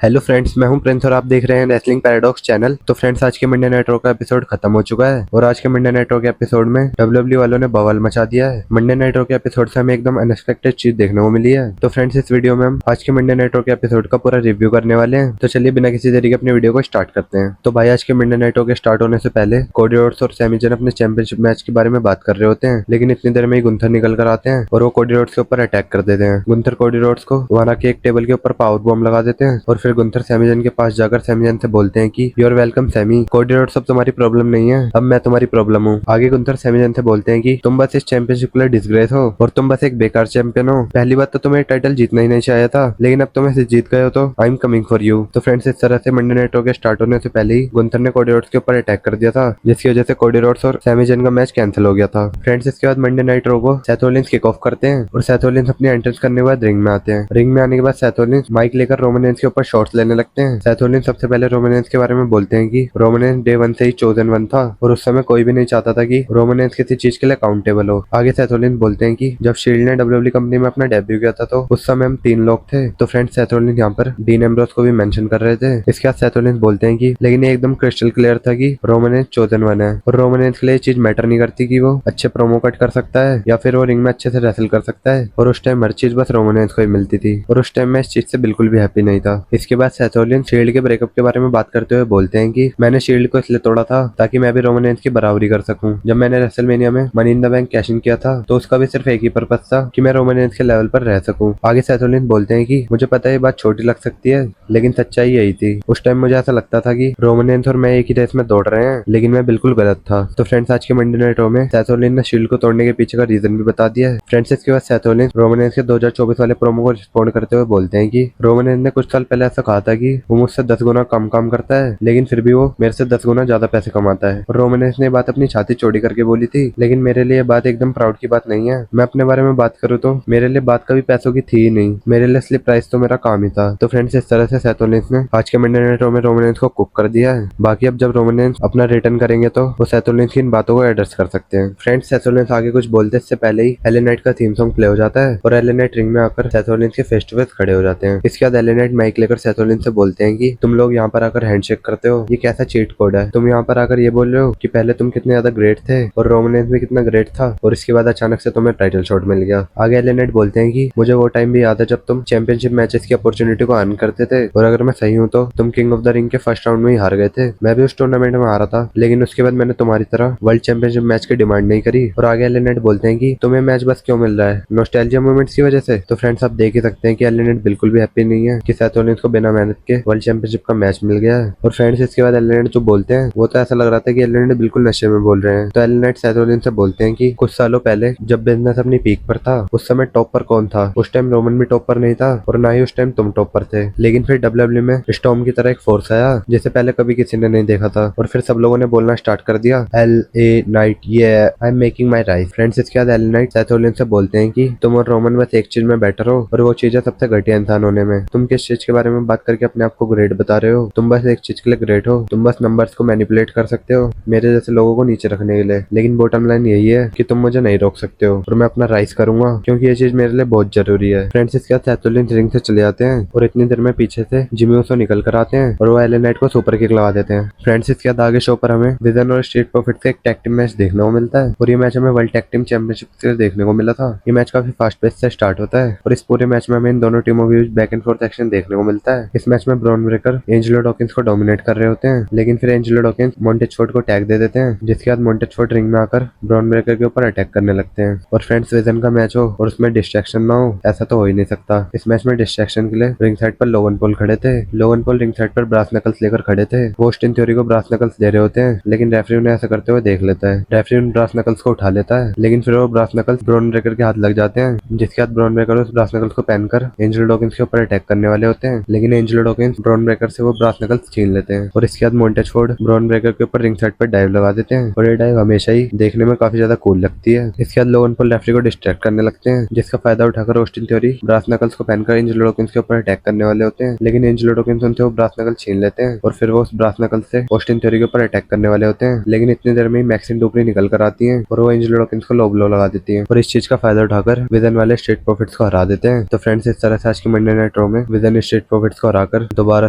Hello friends, मैं हूं Prince और आप देख रहे हैं रेसलिंग पैराडॉक्स चैनल। तो फ्रेंड्स, आज के मंडे नाइट रॉ का एपिसोड खत्म हो चुका है और आज के मंडे नाइट रॉ के एपिसोड में डब्ल्यूडब्ल्यूई वालों ने बवाल मचा दिया है। मंडे नाइट रॉ के एपिसोड से हमें एकदम अनएक्सपेक्टेड चीज देखने को मिली है। तो फ्रेंड्स, इस वीडियो में हम आज के मंडे नाइट रॉ के एपिसोड का पूरा रिव्यू करने वाले हैं। तो चलिए बिना किसी देरी के अपनी वीडियो को स्टार्ट करते हैं। तो भाई, आज के मंडे नाइट रॉ के स्टार्ट होने से पहले कोडी रोड्स और सैमी जैन अपने चैंपियनशिप मैच के बारे में बात कर रहे होते हैं, लेकिन इतनी देर में ही गुंथर निकल कर आते हैं और वो कोडी रोड्स के ऊपर अटैक कर देते हैं। गुंथर कोडी रोड्स को वहां के एक टेबल के ऊपर पावर बॉम्ब लगा देते हैं और फिर गुंथर सैमी जैन के पास जाकर सैमी जैन से बोलते हैं कि you are welcome Sami, Cody Rhodes अब तुम्हारी प्रॉब्लम नहीं है, अब मैं तुम्हारी प्रॉब्लम हूँ। आगे गुंथर सैमी जैन से बोलते हैं कि तुम बस इस चैंपियनशिप के लिए डिसग्रेस हो और तुम बस एक बेकार चैंपियन हो। पहली बात तो तुम्हें टाइटल जीतना ही नहीं चाहिए था, लेकिन अब तुम इसे जीत गए हो तो I am coming for you. तो फ्रेंड्स, इस तरह से मंडे नाइट रॉ के स्टार्ट होने से पहले ही गुंथर ने कोडी रोड्स के ऊपर अटैक कर दिया था, जिसकी वजह से कोडी रोड्स और सैमी जैन का मैच कैंसिल हो गया था। फ्रेंड्स, इसके बाद मंडे नाइट रॉ को सेथ रॉलिंस किक ऑफ करते हैं और सेथ रॉलिंस अपनी एंट्रेंस करने के बाद रिंग में आते हैं। रिंग में आने के बाद सेथ रॉलिंस माइक लेकर रोमन रेंस के ऊपर शॉट्स लेने लगते हैं। सेथ रॉलिंस सबसे पहले रोमन रेंस के बारे में बोलते हैं कि रोमन रेंस डे 1 से ही चोजन वन था और उस समय कोई भी नहीं चाहता था कि रोमन रेंस किसी चीज के लिए अकाउंटेबल हो। आगे सेथ रॉलिंस बोलते हैं कि जब शील्ड ने डब्ल्यूडब्ल्यूई कंपनी में अपना डेब्यू किया था तो उस समय हम 3 लोग थे। तो फ्रेंड्स, सेथ रॉलिंस यहाँ पर डीन एम्ब्रोस को भी मेंशन कर रहे थे। इसके बाद सेथ रॉलिंस बोलते हैं कि लेकिन ये एकदम क्रिस्टल क्लियर था कि रोमन रेंस चोजन वन है और रोमन रेंस के लिए ये चीज मैटर नहीं करती कि वो अच्छे प्रोमो कट कर सकता है या फिर वो रिंग में अच्छे से रेसल कर सकता है, और उस टाइम हर चीज बस रोमन रेंस को ही मिलती थी और उस टाइम मैं इस चीज से बिल्कुल भी हैप्पी नहीं था। इसके बाद सेथ रॉलिंस शील्ड के ब्रेकअप के बारे में बात करते हुए बोलते हैं कि मैंने शील्ड को इसलिए तोड़ा था ताकि मैं भी रोमन रेंस की बराबरी कर सकूं। जब मैंने रेसलमेनिया में money in the bank cash in किया था तो उसका भी सिर्फ एक ही पर्पस था कि मैं रोमन रेंस के लेवल पर रह सकूं। आगे सेथ रॉलिंस बोलते हैं कि मुझे पता है ये बात छोटी लग सकती है, लेकिन सच्चाई यही थी। उस टाइम मुझे ऐसा लगता था कि रोमन रेंस और मैं एक ही रेस में दौड़ रहे हैं, लेकिन मैं बिल्कुल गलत था। तो फ्रेंड्स, आज के मंडे नाइट रॉ में सेथ रॉलिंस ने शील्ड को तोड़ने के पीछे का रीजन भी बता दिया है। फ्रेंड्स, इसके बाद सेथ रॉलिंस रोमन रेंस के 2024 वाले प्रोमो को रिस्पॉन्ड करते हुए बोलते हैं कि रोमन रेंस ने कुछ साल पहले ऐसा कहा था कि वो मुझसे 10 गुना कम काम करता है, लेकिन फिर भी वो मेरे से 10 गुना ज्यादा पैसे कमाता है। और रोमन रेंस ने बात अपनी छाती चौड़ी करके बोली थी, लेकिन मेरे लिए बात एकदम प्राउड की बात नहीं है। मैं अपने बारे में बात करूँ तो मेरे लिए बात कभी पैसों की थी ही नहीं, मेरे लिए असली प्राइस तो मेरा काम ही था। तो फ्रेंड्स, इस तरह से सेथ रॉलिंस ने आज के मंडे नाइट रॉ में रोमन रेंस को कुक कर दिया है। बाकी अब जब रोमन रेंस अपना रिटर्न करेंगे तो वो सेथ रॉलिंस की इन बातों को एड्रेस कर सकते हैं। फ्रेंड्स, सेथ रॉलिंस आगे कुछ बोलते इससे पहले ही एलए नाइट का थीम सॉन्ग प्ले हो जाता है और एलए नाइट रिंग में आकर सेथ रॉलिंस के फेस टू फेस खड़े हो जाते हैं। इसके बाद एलए नाइट माइक लेकर सेथ रॉलिंस से बोलते हैं कि तुम लोग यहाँ पर आकर हैंडशेक करते हो, ये कैसा चीट कोड है? तुम यहाँ पर आकर ये बोल रहे हो कि पहले तुम कितने ज्यादा ग्रेट थे और रोमन रेंस भी कितना ग्रेट था और इसके बाद अचानक से तुम्हें टाइटल शॉट मिल गया। आगे एलए नाइट बोलते हैं कि मुझे वो टाइम भी याद है जब तुम चैंपियनशिप मैचेस की अपॉर्चुनिटी को अर्न करते थे और अगर मैं सही हूँ तो तुम किंग ऑफ द रिंग के फर्स्ट राउंड में ही हार गए थे। मैं भी उस टूर्नामेंट में हारा था, लेकिन उसके बाद मैंने तुम्हारी तरह वर्ल्ड चैंपियनशिप मैच की डिमांड नहीं करी। और आगे एलए नाइट बोलते हैं कि तुम्हें मैच बस क्यों मिल रहा है, नॉस्टैल्जिया मोमेंट्स की वजह से। तो फ्रेंड्स, आप देख ही सकते हैं कि एलए नाइट बिल्कुल भी हैप्पी नहीं है कि सेथ रॉलिंस को बिना मेहनत के वर्ल्ड चैंपियनशिप का मैच मिल गया है। और फ्रेंड्स, इसके बाद एलए नाइट जो बोलते हैं वो तो ऐसा लग रहा था कि एलए नाइट बिल्कुल नशे में बोल रहे हैं। तो एलए नाइट सेथ रॉलिंस से बोलते हैं कि कुछ सालों पहले जब बिजनेस अपनी पीक पर था उस समय टॉप पर कौन था? उस टाइम रोमन भी टॉप पर नहीं था और ना ही उस टाइम तुम टॉप पर थे, लेकिन फिर डब्ल्यूडब्ल्यूई में स्टॉर्म की तरह एक फोर्स आया जिसे पहले कभी किसी ने नहीं देखा था और फिर सब लोगों ने बोलना स्टार्ट कर दिया एलए नाइट, ये I am making my rise. Friends, इसके बाद एलए नाइट सेथ रॉलिंस से बोलते हैं कि तुम और रोमन बस एक चीज में बेटर हो और वो चीज है सबसे घटिया इंसान होने में। तुम किस चीज के बारे में बात करके अपने आप को ग्रेट बता रहे हो? तुम बस एक चीज के लिए ग्रेट हो, तुम बस नंबर्स को मैनिपुलेट कर सकते हो मेरे जैसे लोगों को नीचे रखने के लिए, लेकिन बॉटम लाइन यही है कि तुम मुझे नहीं रोक सकते हो और मैं अपना राइज करूंगा क्योंकि ये चीज मेरे लिए बहुत जरूरी है। फ्रेंड्स, इसके बाद सेथ रॉलिंस रिंग से चले जाते हैं और इतनी देर में पीछे से जिमी ऊसो निकल कर आते हैं और वो एलए नाइट को सुपर किक लगा देते हैं। फ्रेंड्स, इसके बाद आगे शो पर हमें विजन और स्ट्रीट प्रॉफिट्स का एक टैग टीम मैच देखने को मिलता है और ये मैच हमें वर्ल्ड टैग टीम चैंपियनशिप से देखने को मिला था। ये मैच काफी फास्ट पेस से स्टार्ट होता है और इस पूरे मैच में हमें इन दोनों टीमों के बीच बैक एंड फोर्थ एक्शन देखने को मिलता है। इस मैच में ब्रॉन ब्रेकर एंजेलो डॉकिंस को डोमिनेट कर रहे होते हैं, लेकिन फिर एंजेलो डॉकिंस मोंटेज फोर्ड को टैग दे देते हैं, जिसके बाद मोंटेज फोर्ड रिंग में आकर ब्रॉन ब्रेकर के ऊपर अटैक करने लगते हैं। और फ्रेंड्स, विजन का मैच हो और उसमें डिस्ट्रैक्शन ना हो ऐसा तो हो ही नहीं सकता। इस मैच में डिस्ट्रैक्शन के लिए रिंग साइड पर लोगन पॉल खड़े थे। लोगन पॉल रिंग साइड पर ब्रास नकल्स लेकर खड़े थे। वो ऑस्टिन थ्योरी को ब्रास नकल्स दे रहे होते हैं, लेकिन रेफरी उन्हें ऐसा करते हुए देख लेता है। रेफरी उन ब्रास नकल्स को उठा लेता है, लेकिन फिर वो ब्रास नकल्स ब्रॉन ब्रेकर के हाथ लग जाते हैं, जिसके बाद ब्रॉन ब्रेकर उस ब्रास नकल्स को पहनकर एंजेलो डॉकिंस के ऊपर अटैक करने वाले होते हैं, लेकिन एंजेलो डॉकिंस ब्रॉन ब्रेकर से वो ब्रास नकल्स छीन लेते हैं। और इसके बाद मोंटेज फोर्ड ब्रॉन ब्रेकर के ऊपर रिंग साइड पर डाइव लगा देते हैं और ये डाइव हमेशा ही देखने में काफी ज्यादा कूल लगती है। इसके बाद लोगन पॉल रेफरी को डिस्ट्रैक्ट करने लगते हैं, जिसका फायदा उठाकर ऑस्टिन थ्योरी ब्रास नकल्स को पहनकर एंजेलो डॉकिंस के ऊपर अटैक करने वाले होते हैं, लेकिन एंजेलो डॉकिंस उनसे वो ब्रास नकल छीन लेते हैं और फिर वो उस ब्रास नकल से ऑस्टिन थ्योरी के ऊपर अटैक करने वाले होते हैं, लेकिन इतनी देर में ही मैक्सिन डुप्री निकल कर आती है और वो एंजेलो डॉकिंस को लो ब्लो लगा देती है और इस चीज का फायदा उठाकर विजन वाले स्ट्रीट प्रॉफिट्स को हरा देते हैं। तो फ्रेंड्स, इस तरह से आज की मंडे नाइट रॉ में विजन स्ट्रीट प्रॉफिट्स एक्सपर्ट्स को हराकर दोबारा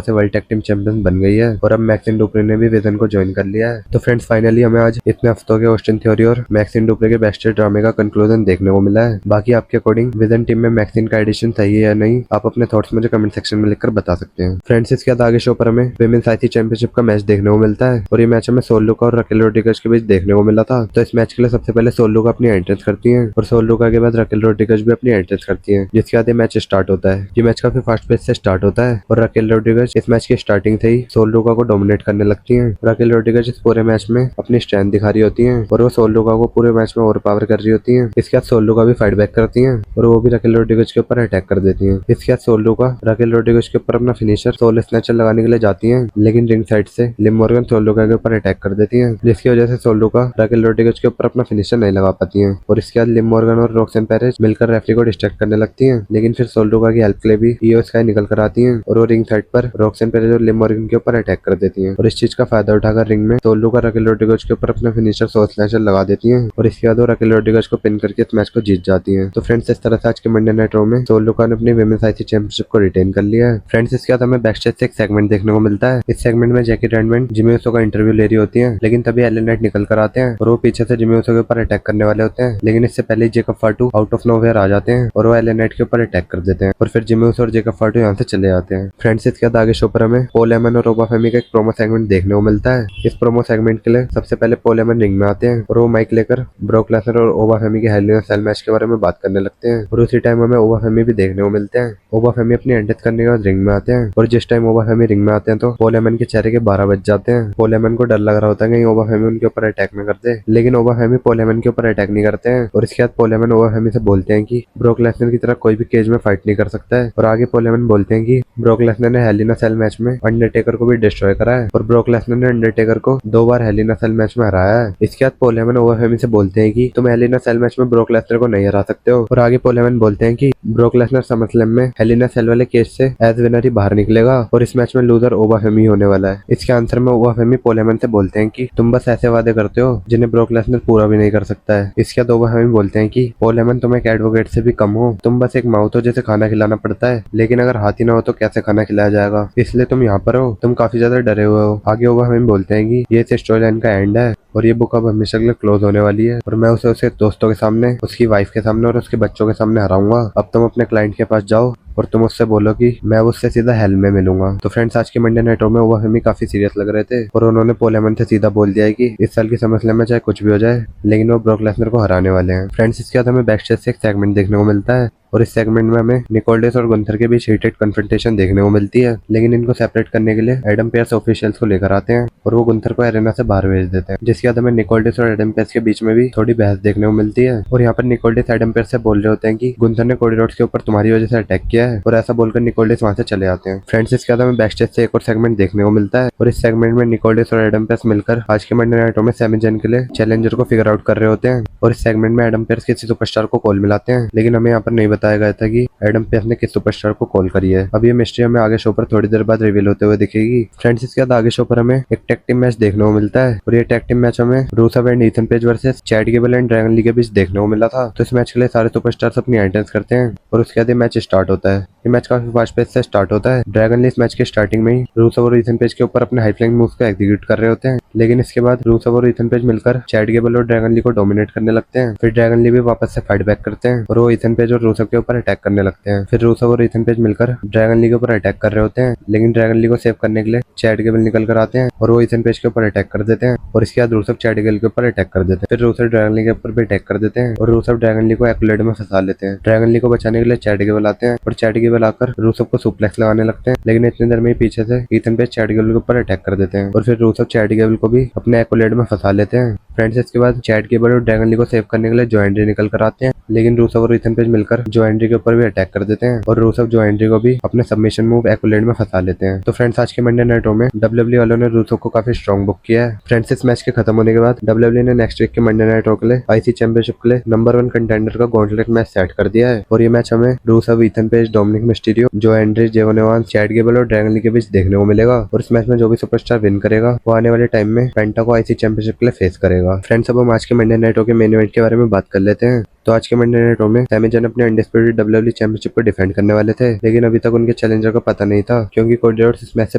से वर्ल्ड टैग टीम चैंपियन बन गई है और अब मैक्सिन डुप्रे ने भी विजन को ज्वाइन कर लिया है। तो फ्रेंड्स फाइनली हमें आज इतने हफ्तों के ऑस्टिन थ्योरी और मैक्सिन डुप्रे के बैकस्टेज ड्रामे का कंक्लूजन देखने को मिला है। बाकी आपके अकॉर्डिंग विजन टीम में मैक्सिन का एडिशन सही है या नहीं, आप अपने थॉट्स मुझे कमेंट सेक्शन में लिखकर बता सकते हैं। फ्रेंड्स इसके बाद आगे शो पर हमें विमेंस आईसी चैंपियनशिप का मैच देखने को मिलता है और ये मैच हमें सोल लुका और रकेल रोड्रिगेज के बीच देखने को मिला था। तो इस मैच के लिए सबसे पहले सोल लुका अपनी एंट्रेंस करती है और सोल लुका के बाद रकेल रोड्रिगेज भी अपनी एंट्रेंस करती है, जिसके बाद ये मैच स्टार्ट होता है। ये मैच काफी फास्ट पेस से स्टार्ट होता है और रकेल रोड्रिगेज इस मैच की स्टार्टिंग से ही सोल लुका को डोमिनेट करने लगती है। रकेल रोड्रिगेज इस पूरे मैच में अपनी स्ट्रेंथ दिखा रही होती है और वो सोल लुका को पूरे मैच में ओवर पावर कर रही होती है। इसके बाद सोल लुका भी फाइट बैक करती है और वो भी रकेल रोड्रिगेज के ऊपर अटैक कर देती है। इसके बाद सोल लुका रकेल रोड्रिगेज के ऊपर अपना फिनिशर सोल स्नैचर लगाने के लिए जाती है, लेकिन रिंग साइड से लिव मॉर्गन सोल लुका के ऊपर अटैक कर देती है, जिसकी वजह से सोल लुका रकेल रोड्रिगेज के ऊपर अपना फिनिशर नहीं लगा पाती है। और इसके बाद लिव मॉर्गन और रॉक्सन पेरेज मिलकर रेफरी को डिस्ट्रैक्ट करने लगती है, लेकिन फिर सोल लुका की हेल्प के लिए भी ईओ स्काई निकल कर आती है और वो रिंग साइड पर रॉक्सन पेरेज और लिव मॉर्गन के ऊपर अटैक कर देती है। और इस चीज का फायदा उठाकर रिंग में सोल लुका रकेल रोड्रिगेज के ऊपर अपना फिनिशर सोल स्नैचर लगा देती है और इसके बाद वो रकेल रोड्रिगेज को पिन करके इस मैच को जीत जाती है। तो फ्रेंड्स इस तरह से आज के मंडे नाइट रॉ में सोल लुका ने अपनी विमेंस आईसी चैंपियनशिप को रिटेन कर लिया है। फ्रेंड्स इसके बाद हमें बैकस्टेज से एक सेगमेंट देखने को मिलता है। इस सेगमेंट में जैकी रैडमैन जिमी ऊसो का इंटरव्यू ले रही होती है, लेकिन तभी एलन नाइट निकल कर आते हैं और वो पीछे से जिमी ऊसो के ऊपर अटैक करने वाले होते हैं, लेकिन इससे पहले Jacob Fatu out of nowhere आ जाते हैं और वो एलन नाइट के ऊपर अटैक कर देते हैं और फिर जिमी ऊसो और जेकब फाटू यहाँ से चले जाते हैं। फ्रेंड्स इसके बाद आगे शो पर हमें पॉल हेमन और ओबा फेमी का एक प्रोमो सेगमेंट देखने को मिलता है। इस प्रोमो सेगमेंट के लिए सबसे पहले पॉल हेमन रिंग में आते हैं और वो माइक लेकर ब्रॉक लेसनर और ओबा फेमी के हेल इन अ सेल मैच के बारे में बात करने लगते हैं और उसी टाइम हमें ओबा फेमी भी देखने को मिलते हैं। ओबा फेमी अपनी एंट्रेंस करने के बाद रिंग में आते हैं और जिस टाइम ओबा फेमी रिंग में आते हैं तो पॉल हेमन के चेहरे के 12 बज जाते हैं। पॉल हेमन को डर लग रहा होता है कहीं ओबा फेमी उनके ऊपर अटैक न करते, लेकिन ओबा फेमी पॉल हेमन के ऊपर अटैक नहीं करते हैं और इसके बाद पॉल हेमन ओबा फेमी से बोलते हैं कि ब्रॉक लेसनर की तरह कोई भी केज में फाइट नहीं कर सकता है और आगे पॉल हेमन बोलते हैं कि ब्रॉक लेसनर ने हेल इन अ सेल मैच में अंडरटेकर को भी डिस्ट्रॉय करा है और ब्रॉक लेसनर ने अंडरटेकर को 2 बार हेल इन अ सेल मैच में हराया है। इसके बाद पॉल हेमन ओबा फेमी से बोलते हैं कि तुम हेल इन अ सेल मैच में ब्रॉक लेसनर को नहीं हरा सकते हो और आगे पॉल हेमन बोलते हैं कि ब्रॉक लेसनर समरस्लैम में हेल इन अ सेल वाले केज से एज विनर ही बाहर निकलेगा और इस मैच में लूजर ओबा फेमी होने वाला है। इसके आंसर में ओबा फेमी पॉल हेमन से बोलते हैं कि तुम बस ऐसे वादे करते हो जिन्हें ब्रॉक लेसनर पूरा भी नहीं कर सकता है। इसके बाद ओबा फेमी बोलते हैं कि पॉल हेमन तुम एक एडवोकेट से भी कम हो, तुम बस एक माउथ हो जिसे खाना खिलाना पड़ता है, लेकिन अगर हाथ ही ना हो तो कैसे खाना खिलाया जाएगा, इसलिए तुम यहाँ पर हो, तुम काफी ज्यादा डरे हुए हो। आगे ओबा फेमी बोलते हैं कि ये इस स्टोरी लाइन का एंड है और ये बुक अब हमेशा के लिए क्लोज होने वाली है और मैं उसे उसके दोस्तों के सामने, उसकी वाइफ के सामने और उसके बच्चों के सामने हराऊंगा। अब तुम अपने क्लाइंट के पास जाओ और तुम उससे बोलो कि मैं उससे सीधा हेल में मिलूंगा। तो फ्रेंड्स आज के मंडे नाइट रॉ में ओबा फेमी काफी सीरियस लग रहे थे और उन्होंने पॉल हेमन से सीधा बोल दिया है कि इस साल की समरस्लैम में चाहे कुछ भी हो जाए लेकिन वो ब्रॉक लेसनर को हराने वाले हैं। फ्रेंड्स इसके बाद हमें बैकस्टेज से एक सेगमेंट देखने को मिलता है और इस सेगमेंट में हमें निकोल्डेस और गुंथर के बीच हीटेड कन्फ्रंटेशन देखने को मिलती है, लेकिन इनको सेपरेट करने के लिए एडम पेयर्स ऑफिशियल्स को लेकर आते हैं और वो गुंथर को एरेना से बाहर भेज देते हैं, जिसके बाद हमें निकोल्डेस और एडम पेयर्स के बीच में भी थोड़ी बहस देखने को मिलती है और यहाँ पर निकोल्डेस एडम पेयर्स से बोल रहे होते हैं कि गुंथर ने कोडी रोड्स के ऊपर तुम्हारी वजह से अटैक किया है और ऐसा बोलकर निकोल्डेस वहां से चले आते हैं। फ्रेंड्स इसके बाद हमें बैकस्टेज से एक और सेगमेंट देखने को मिलता है और इस सेगमेंट में निकोल्डेस और एडम पेयर्स मिलकर आज के मंडे नाइट रॉ में सैमी जैन के लिए चैलेंजर को फिगर आउट कर रहे होते हैं और इस सेगमेंट में एडम पेयर्स किसी सुपरस्टार को कॉल मिलाते हैं, लेकिन हमें यहाँ पर नहीं बताया गया था कि एडम पेयर्स ने किस सुपरस्टार को कॉल करी है। अब ये मिस्ट्री हमें आगे शो पर थोड़ी देर बाद रिवील होते हुए दिखेगी। फ्रेंड्स इसके बाद आगे शो पर हमें एक टैग टीम मैच देखने को मिलता है और ये टैग टीम मैच हमें Rusev and Ethan Page versus Chad Gable and Dragon Lee के बीच देखने को मिला था। तो इस मैच के लिए सारे सुपरस्टार्स अपनी एंट्रेंस करते हैं और उसके बाद ये मैच स्टार्ट होता है। ये मैच काफी फास्ट पेस से स्टार्ट होता है। ड्रैगन ली इस मैच के स्टार्टिंग में ही रूसेव और ईथन पेज के ऊपर अपने हाई फ्लाइंग मूव्स को एग्जीक्यूट कर रहे होते हैं, लेकिन इसके बाद रूसेव और ईथन पेज मिलकर चैड गेबल और ड्रैगन ली को डोमिनेट करने लगते हैं। फिर ड्रैगन ली भी वापस से फाइट बैक करते हैं और वो ईथन पेज और रूसेव के ऊपर अटैक करने लगते हैं। फिर रूसेव और ईथन पेज मिलकर ड्रैगन ली के ऊपर अटैक कर रहे होते हैं, लेकिन ड्रैगन ली को सेव करने के लिए चैड गेबल निकल कर आते हैं और वो ईथन पेज के ऊपर अटैक कर देते हैं और इसके बाद रूसेव चैड गेबल के ऊपर अटैक कर देते हैं। फिर रूसेव ड्रैगन ली के ऊपर भी अटैक कर देते हैं और रूसेव ड्रैगन ली को एक्युलेट में फंसा लेते हैं। ड्रैगन ली को बचाने के लिए चैड गेबल आते हैं और चैड गेबल आकर रूसेव को सुप्लेक्स लगाने लगते हैं, लेकिन इतनी देर में ही पीछे से ईथन पेज चैड गेबल के ऊपर अटैक कर देते हैं और फिर रूसेव चैड गेबल को भी अपने एक्युलेट में फंसा लेते हैं। फ्रेंड्स इसके बाद चैड गेबल और ड्रैगन ली को सेव करने के लिए जो एंड्री निकल कर आते हैं, लेकिन रूसेव और ईथन पेज मिलकर जो एंड्री के ऊपर भी अटैक कर देते हैं और रूसेव जो एंड्री को भी अपने सबमिशन मूव एक्युलेट में फंसा लेते हैं। तो फ्रेंड्स आज के मंडे नाइट रॉ में डब्ल्यूडब्ल्यूई वालों ने रूसेव को काफी स्ट्रॉन्ग बुक किया है। फ्रेंड्स इस मैच के खत्म खत्म होने के बाद डब्ल्यूडब्ल्यूई ने नेक्स्ट वीक के मंडे नाइट रॉ के लिए आईसी चैंपियनशिप के लिए नंबर 1 कंटेंडर का गॉन्टलेट मैच सेट कर दिया है। और ये मैच हमें Rusev, Ethan page, Dominik Mysterio, जो एंड्रे, जेवन एवांस, चैड गेबल और ड्रैगन ली के बीच देखने को मिलेगा। और इस मैच में जो भी सुपरस्टार विन करेगा वो आने वाले टाइम में पेंटा को आईसी चैंपियनशिप के लिए फेस करेगा। फ्रेंड्स, अब हम आज के मंडे नाइट रॉ के मेन इवेंट के बारे में बात कर लेते हैं। तो आज के मंडे नाइट रॉ में सैमी जैन अपने अनडिस्प्यूटेड डब्ल्यूडब्ल्यूई चैंपियनशिप को डिफेंड करने वाले थे, लेकिन अभी तक उनके चैलेंजर का पता नहीं था क्योंकि कोडी रोड्स इस मैच से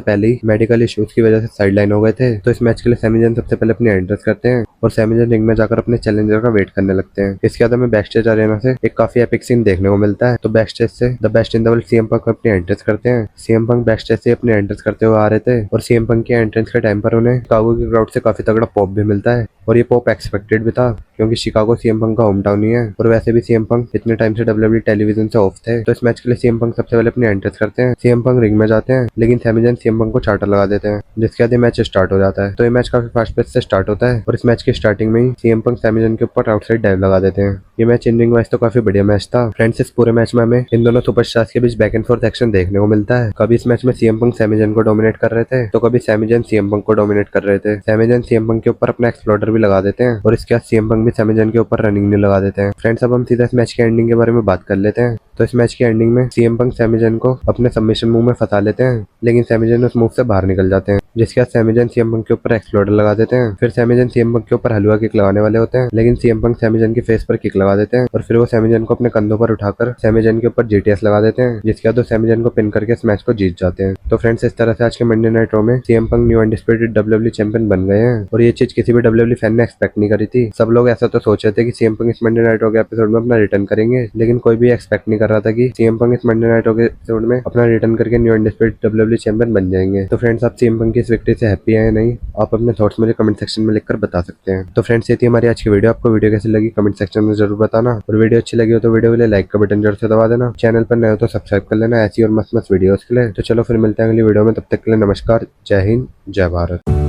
पहले ही मेडिकल इश्यूज की वजह से साइडलाइन हो गए थे। तो इस मैच के लिए सैमी जैन सबसे पहले अपनी एंट्रेंस करते हैं और सैमी जैन रिंग में जाकर अपने चैलेंजर का वेट करने लगते हैं। इसके बाद हमें बैकस्टेज अरेना से एक काफी एपिक सीन देखने को मिलता है। तो बैकस्टेज से the best in the world CM Punk अपनी एंट्रेंस करते हैं। सीएम पंक बैकस्टेज से अपनी एंट्रेंस करते हुए आ रहे थे और सीएम पंक की एंट्रेंस के टाइम पर उन्हें शिकागो की क्राउड से काफी तगड़ा पॉप भी मिलता है और ये पॉप एक्सपेक्टेड भी था क्योंकि शिकागो सीएम पंक का होम टाउन ही है और वैसे भी सीएम पंक इतने टाइम से डब्ल्यूडब्ल्यूई टेलीविजन से ऑफ थे। तो इस मैच के लिए सीएम पंक सबसे पहले अपनी एंट्रेंस करते हैं। सीएम पंक रिंग में जाते हैं लेकिन सैमी जैन सीएम पंक को चार्टर लगा देते हैं, जिसके बाद ये मैच स्टार्ट हो जाता है। तो ये मैच काफी फास्ट पेस से स्टार्ट होता है और इस मैच की स्टार्टिंग में ही सीएम पंक सैमी जैन के ऊपर आउटसाइड डाइव लगा देते हैं। ये मैच इन रिंग वाइज तो काफी बढ़िया मैच था। फ्रेंड्स, इस पूरे मैच में हमें इन दोनों सुपरस्टार्स के बीच बैक एंड फोर्थ एक्शन देखने को मिलता है। कभी इस मैच में सीएम पंक सैमी जैन को डोमिनेट कर रहे थे तो कभी सैमी जैन सीएम पंक को डोमिनेट कर रहे थे। सैमी जैन सीएम पंक के ऊपर अपना एक्सप्लोडर भी लगा देते हैं और इसके बाद सीएम पंक भी सैमी जैन के ऊपर रनिंग नहीं लगा देते हैं। फ्रेंड्स, अब हम सीधा इस मैच के एंडिंग के बारे में बात कर लेते हैं। तो इस मैच की एंडिंग में सीएम पंक सैमी जैन को अपने सबमिशन मूव में फंसा लेते हैं, लेकिन सैमी जैन उस मूव से बाहर निकल जाते हैं, जिसके बाद सैमी जैन सीएम पंक के ऊपर एक्सप्लोडर लगा देते हैं। फिर सैमी जैन सीएम पंक के ऊपर हलवा किक लगाने वाले होते हैं, लेकिन सीएम पंक सैमी जैन के फेस पर किक लगा देते हैं और फिर वो सैमी जैन को अपने कंधों पर उठाकर सैमी जैन के ऊपर जीटीएस लगा देते हैं, जिसके बाद वो सैमी जैन को पिन करके इस मैच को जीत जाते हैं। तो फ्रेंड्स, इस तरह से आज के मंडे नाइट रॉ में CM Punk new undisputed WWE champion बन गए हैं और ये चीज किसी भी डब्ल्यूडब्ल्यूई फैन ने एक्सपेक्ट नहीं करी थी। सब लोग ऐसा तो सोच रहे थे कि सीएम पंक इस मंडे नाइट रॉ के एपिसोड में अपना रिटर्न करेंगे, लेकिन कोई भी एक्सपेक्ट नहीं कर रहा था कि सीएम पंक इस मंडे नाइट रॉ के एपिसोड में अपना रिटर्न करके न्यू अनडिस्प्यूटेड डब्ल्यूडब्ल्यूई चैंपियन बन जाएंगे। तो फ्रेंड्स, आप सीएम पंक की इस विक्ट्री से हैप्पी है या नहीं, आप अपने थॉट्स मुझे कमेंट सेक्शन में लिखकर बता सकते हैं। तो फ्रेंड्स, ये थी हमारी आज की वीडियो। आपको वीडियो कैसी लगी कमेंट सेक्शन में जरूर बताना और वीडियो अच्छी लगी हो तो वीडियो के लिए लाइक का बटन जरूर से दबा देना। चैनल पर नए हो तो सब्सक्राइब कर लेना ऐसी और मस्त मस्त वीडियोस के लिए। तो चलो फिर मिलते हैं अगली वीडियो में, तब तक के लिए नमस्कार, जय हिंद, जय भारत।